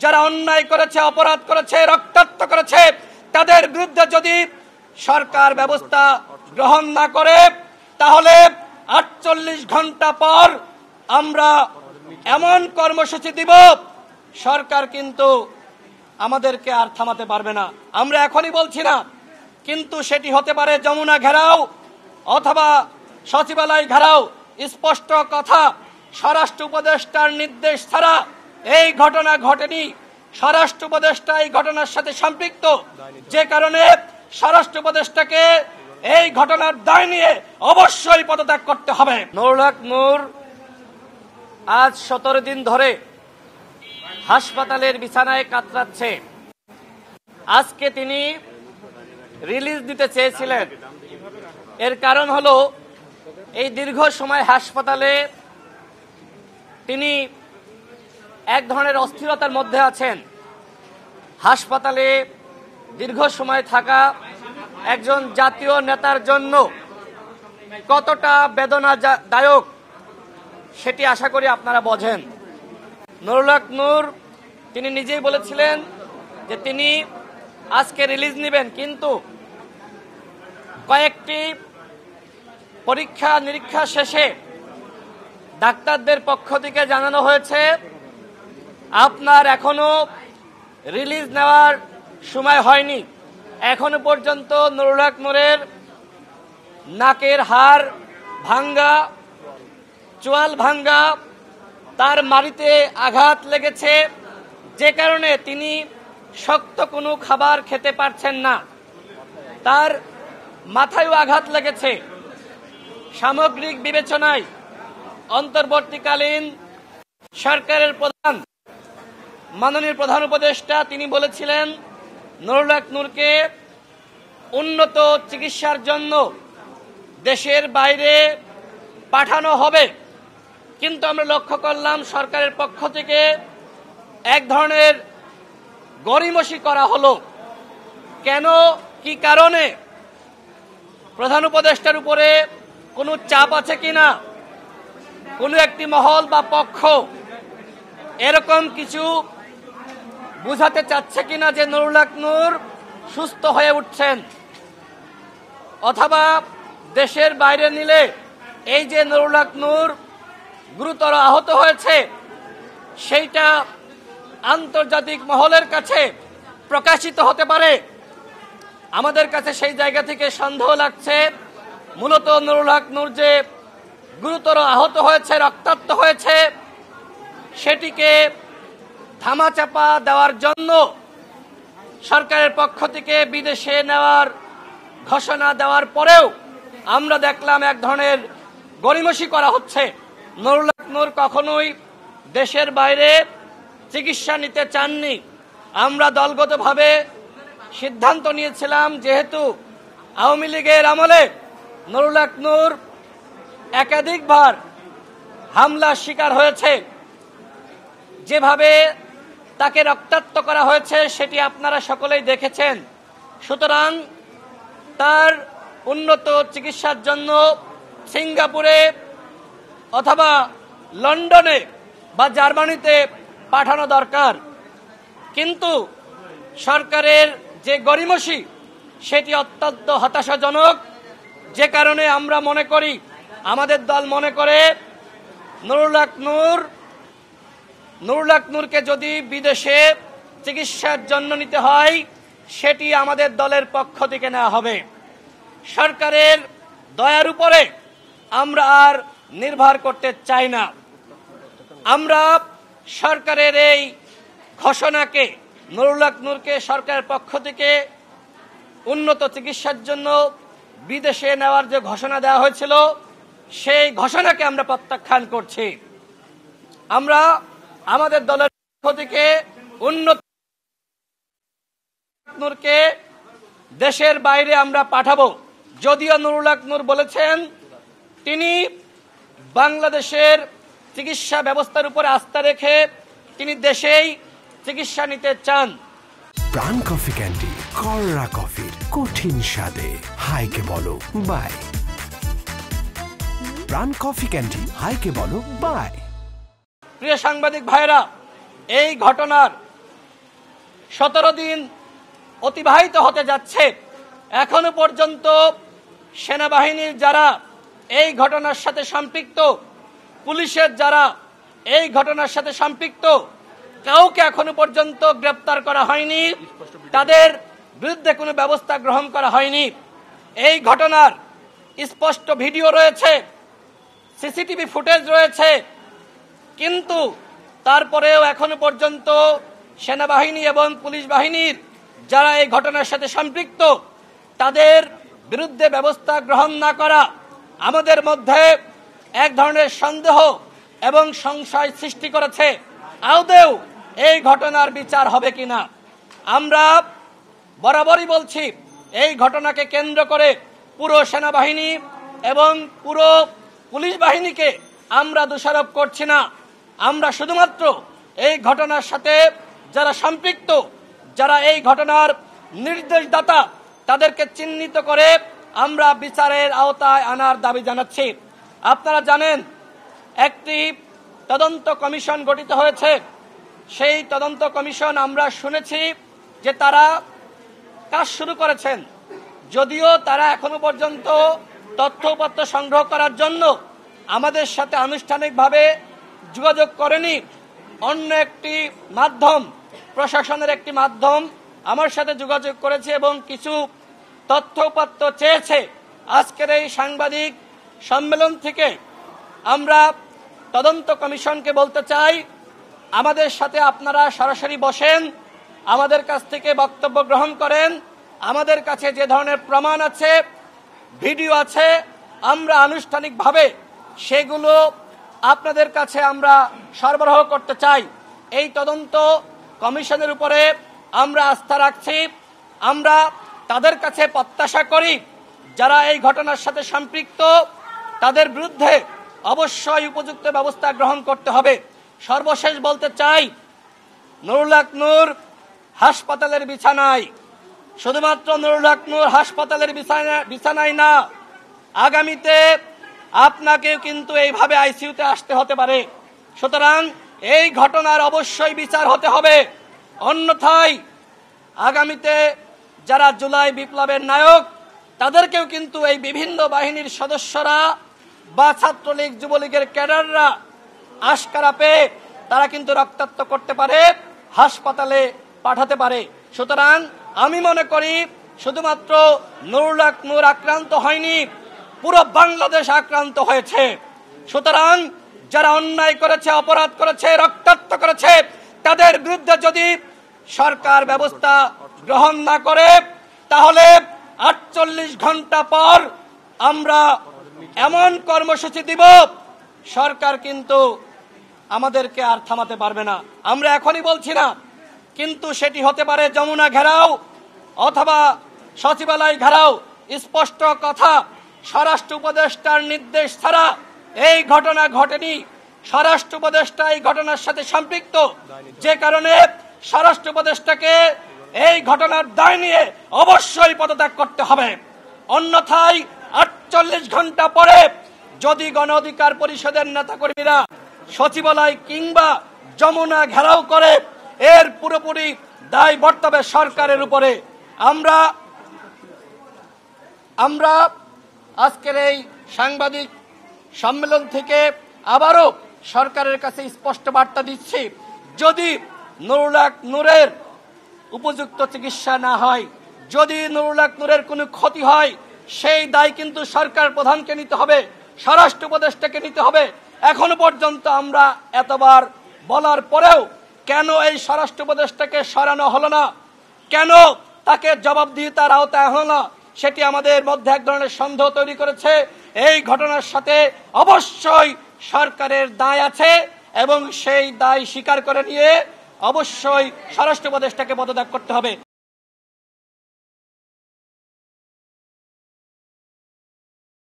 যারা অন্যায় করেছে, অপরাধ করেছে, রক্তাক্ত করেছে, তাদের বিরুদ্ধে যদি সরকার ব্যবস্থা গ্রহণ না করে, তাহলে 48 ঘন্টা পর আমরা এমন কর্মসূচি দিব, সরকার কিন্তু আমাদেরকে আর থামাতে পারবে না। আমরা এখনই বলছি না, কিন্তু সেটি হতে পারে যমুনা ঘেরাও অথবা সচিবালয় ঘেরাও। স্পষ্ট কথা, স্বরাষ্ট্র উপদেষ্টার নির্দেশ ছাড়া এই ঘটনা ঘটেনি। স্বরাষ্ট্র উপদেষ্টা এই ঘটনার সাথে সম্পৃক্ত, যে কারণে স্বরাষ্ট্র উপদেষ্টাকে এই ঘটনার দায় নিয়ে অবশ্যই পদত্যাগ করতে হবে। নুরুল হক নূর আজ 17 দিন ধরে হাসপাতালের বিছানায় কাতরাচ্ছে। আজকে তিনি রিলিজ দিতে চেয়েছিলেন। এর কারণ হলো, এই দীর্ঘ সময় হাসপাতালে তিনি এক ধরনের অস্থিরতার মধ্যে আছেন। হাসপাতালে দীর্ঘ সময় থাকা একজন জাতীয় নেতার জন্য কতটা বেদনাদায়ক সেটি আশা করি আপনারা বোঝেন। নুরুল হক নূর তিনি নিজেই বলেছিলেন যে তিনি আজকে রিলিজ নেবেন, কিন্তু কয়েকটি পরীক্ষা নিরীক্ষা শেষে ডাক্তারদের পক্ষ থেকে জানানো হয়েছে, আপনার এখনো রিলিজ নেওয়ার সময় হয়নি। এখনো পর্যন্ত নুরুল হক নূরের নাকের হাড় ভাঙ্গা, চোয়াল ভাঙ্গা, তার মাড়িতে আঘাত লেগেছে, যে কারণে তিনি শক্ত কোনো খাবার খেতে পারছেন না। তার মাথায়ও আঘাত লেগেছে। সামগ্রিক বিবেচনায় অন্তর্বর্তীকালীন সরকারের প্রধান মাননীয় প্রধান উপদেষ্টা তিনি বলেছিলেন নুরুল হক নূরকে উন্নত চিকিৎসার জন্য দেশের বাইরে পাঠানো হবে। কিন্তু আমরা লক্ষ্য করলাম সরকারের পক্ষ থেকে এক ধরনের গড়িমসি করা হলো। কেন, কি কারণে? প্রধান উপদেষ্টার উপরে কোনো চাপ আছে কিনা, কোনো একটি মহল বা পক্ষ এরকম কিছু বুঝাতে চাচ্ছে কিনা যে নুরুল হক নূর সুস্থ হয়ে উঠছেন, অথবা দেশের বাইরে নিলে এই যে নুরুল হক নূর গুরুতর আহত হয়েছে সেইটা আন্তর্জাতিক মহলের কাছে প্রকাশিত হতে পারে। আমাদের কাছে সেই জায়গা থেকে সন্দেহ লাগছে, মূলত নুরুল হক নূর যে গুরুতর আহত হয়েছে, রক্তাক্ত হয়েছে, সেটিকে ধামাচাপা দেওয়ার জন্য সরকারের পক্ষ থেকে বিদেশে নেওয়ার ঘোষণা দেওয়ার পরেও আমরা দেখলাম এক ধরনের গড়িমসি করা হচ্ছে। নুরুল হক নূর কখনোই দেশের বাইরে চিকিৎসা নিতে চাননি। আমরা দলগতভাবে সিদ্ধান্ত নিয়েছিলাম, যেহেতু আওয়ামী লীগের আমলে নুরুল হক নূর একাধিকবার হামলার শিকার হয়েছে, যেভাবে তাকে রক্তাক্ত করা হয়েছে সেটি আপনারা সকলেই দেখেছেন। সুতরাং তার উন্নত চিকিৎসার জন্য সিঙ্গাপুরে অথবা লন্ডনে বা জার্মানিতে পাঠানো দরকার। কিন্তু সরকারের যে গড়িমসি সেটি অত্যন্ত হতাশাজনক, যে কারণে আমরা মনে করি, আমাদের দল মনে করে নুরুল হক নূরকে যদি বিদেশে চিকিৎসার জন্য নিতে হয় সেটি আমাদের দলের পক্ষ থেকে নেওয়া হবে। সরকারের দয়ার উপরে আমরা আর নির্ভর করতে চাই না। আমরা সরকারের এই ঘোষণাকে, নুরুল হক নূরকে সরকারের পক্ষ থেকে উন্নত চিকিৎসার জন্য বিদেশে নেওয়ার যে ঘোষণা দেওয়া হয়েছিল সেই ঘোষণাকে আমরা প্রত্যাখ্যান করছি। আমরা আমাদের দলের পক্ষ থেকে উন্নত নূরকে দেশের বাইরে আমরা পাঠাবো। যদিও নুরুল হক নূর বলেছেন তিনি বাংলাদেশের চিকিৎসা ব্যবস্থার উপর আস্থা রেখে তিনি দেশেই চিকিৎসা নিতে চান। প্রাণ কফি ক্যান্ডি, কররা কফির কঠিন স্বাদে হাইকে বলো বাই। প্রাণ কফি ক্যান্ডি, হাইকে বলো বাই। প্রিয় সাংবাদিক ভাইরা, এই ঘটনার 17 দিন অতিবাহিত হতে যাচ্ছে, এখনো পর্যন্ত সেনাবাহিনীর যারা এই ঘটনার সাথে সম্পৃক্ত, পুলিশের যারা এই ঘটনার সাথে সম্পৃক্ত, কাউকে এখনো পর্যন্ত গ্রেপ্তার করা হয়নি, তাদের বিরুদ্ধে কোনো ব্যবস্থা গ্রহণ করা হয়নি। এই ঘটনার স্পষ্ট ভিডিও রয়েছে, সিসিটিভি ফুটেজ রয়েছে, কিন্তু তারপরেও এখনো পর্যন্ত সেনাবাহিনী এবং পুলিশ বাহিনীর যারা এই ঘটনার সাথে সম্পৃক্ত, তাদের বিরুদ্ধে ব্যবস্থা গ্রহণ না করা আমাদের মধ্যে এক ধরনের সন্দেহ এবং সংশয় সৃষ্টি করেছে, আদৌ এই ঘটনার বিচার হবে কিনা। আমরা বরাবরই বলছি, এই ঘটনাকে কেন্দ্র করে পুরো সেনাবাহিনী এবং পুরো পুলিশ বাহিনীকে আমরা দোষারোপ করছি না। আমরা শুধুমাত্র এই ঘটনার সাথে যারা সম্পৃক্ত, যারা এই ঘটনার নির্দেশদাতা, তাদেরকে চিহ্নিত করে আমরা বিচারের আওতায় আনার দাবি জানাচ্ছি। আপনারা জানেন, একটি তদন্ত কমিশন গঠিত হয়েছে। সেই তদন্ত কমিশন আমরা শুনেছি যে তারা কাজ শুরু করেছেন, যদিও তারা এখনো পর্যন্ত তথ্যপত্র সংগ্রহ করার জন্য আমাদের সাথে আনুষ্ঠানিকভাবে যোগাযোগ করেনি। অন্য একটি মাধ্যম, প্রশাসনের একটি মাধ্যম আমার সাথে যোগাযোগ করেছে এবং কিছু তথ্যপত্র চেয়েছে। আজকের এই সাংবাদিক সম্মেলন থেকে আমরা তদন্ত কমিশনকে বলতে চাই, আমাদের সাথে আপনারা সরাসরি বসেন, আমাদের কাছ থেকে বক্তব্য গ্রহণ করেন। আমাদের কাছে যে ধরনের প্রমাণ আছে, ভিডিও আছে, আমরা আনুষ্ঠানিকভাবে সেগুলো আপনাদের কাছে আমরা সরবরাহ করতে চাই। এই তদন্ত কমিশনের উপরে আমরা আস্থা রাখছি। আমরা তাদের কাছে প্রত্যাশা করি, যারা এই ঘটনার সাথে সম্পৃক্ত, তাদের বিরুদ্ধে অবশ্যই উপযুক্ত ব্যবস্থা গ্রহণ করতে হবে। সর্বশেষ বলতে চাই, নুরুল হক নূর হাসপাতালের বিছানায়, শুধুমাত্র নুরুল হক নূর হাসপাতালের বিছানায় না, আগামীতে আপনাকেও কিন্তু এইভাবে আইসিইউতে আসতে হতে পারে। সুতরাং এই ঘটনার অবশ্যই বিচার হতে হবে, অন্যথায় আগামীতে যারা জুলাই বিপ্লবের নায়ক, তাদেরকেও কিন্তু এই বিভিন্ন বাহিনীর সদস্যরা বা ছাত্রলীগ যুবলীগের ক্যাডাররা আশকারা পেয়ে তারা কিন্তু রক্তাক্ত করতে পারে, হাসপাতালে পাঠাতে পারে। সুতরাং আমি মনে করি শুধুমাত্র নুরুল হক নূর আক্রান্ত হয়নি, পুরো বাংলাদেশ আক্রান্ত হয়েছে। সুতরাং যারা অন্যায় করেছে, অপরাধ করেছে, রক্তাক্ত করেছে, তাদের বিরুদ্ধে যদি সরকার ব্যবস্থা গ্রহণ না করে, তাহলে 48 ঘন্টা পর আমরা এমন কর্মসূচি দিব, সরকার কিন্তু আমাদেরকে আর থামাতে পারবে না। আমরা এখনই বলছি না, কিন্তু সেটি হতে পারে যমুনা ঘেরাও অথবা সচিবালয় ঘেরাও। স্পষ্ট কথা, স্বরাষ্ট্র উপদেষ্টার নির্দেশ ছাড়া এই ঘটনা ঘটেনি। স্বরাষ্ট্র উপদেষ্টা এই ঘটনার সাথে সম্পৃক্ত, যে কারণে স্বরাষ্ট্র উপদেষ্টাকে এই ঘটনার দায় নিয়ে অবশ্যই পদত্যাগ করতে হবে। অন্যথায় 48 ঘন্টা পরে যদি গণ অধিকার পরিষদের নেতাকর্মীরা সচিবালয় কিংবা যমুনা ঘেরাও করে, এর পুরোপুরি দায় বর্তাবে সরকারের উপরে। আমরা আজকের এই সাংবাদিক সম্মেলন থেকে আবারও সরকারের কাছে স্পষ্ট বার্তা দিচ্ছি, যদি নুরুল হক নূরের উপযুক্ত চিকিৎসা না হয়, যদি নুরুল হক নূরের কোনো ক্ষতি হয়, সেই দায় কিন্তু সরকার প্রধানকে নিতে হবে, স্বরাষ্ট্র উপদেষ্টাকে নিতে হবে। এখনো পর্যন্ত আমরা এতবার বলার পরেও কেন এই স্বরাষ্ট্র উপদেষ্টাকে সরানো হলো না, কেন তাকে জবাবদিহিতার আওতায় হলো না, সেটি আমাদের মধ্যে এক ধরনের সন্দেহ তৈরি করেছে। এই ঘটনার সাথে অবশ্যই সরকারের দায় আছে এবং সেই দায় স্বীকার করে নিয়ে অবশ্যই স্বরাষ্ট্র উপদেষ্টাকে পদত্যাগ করতে হবে।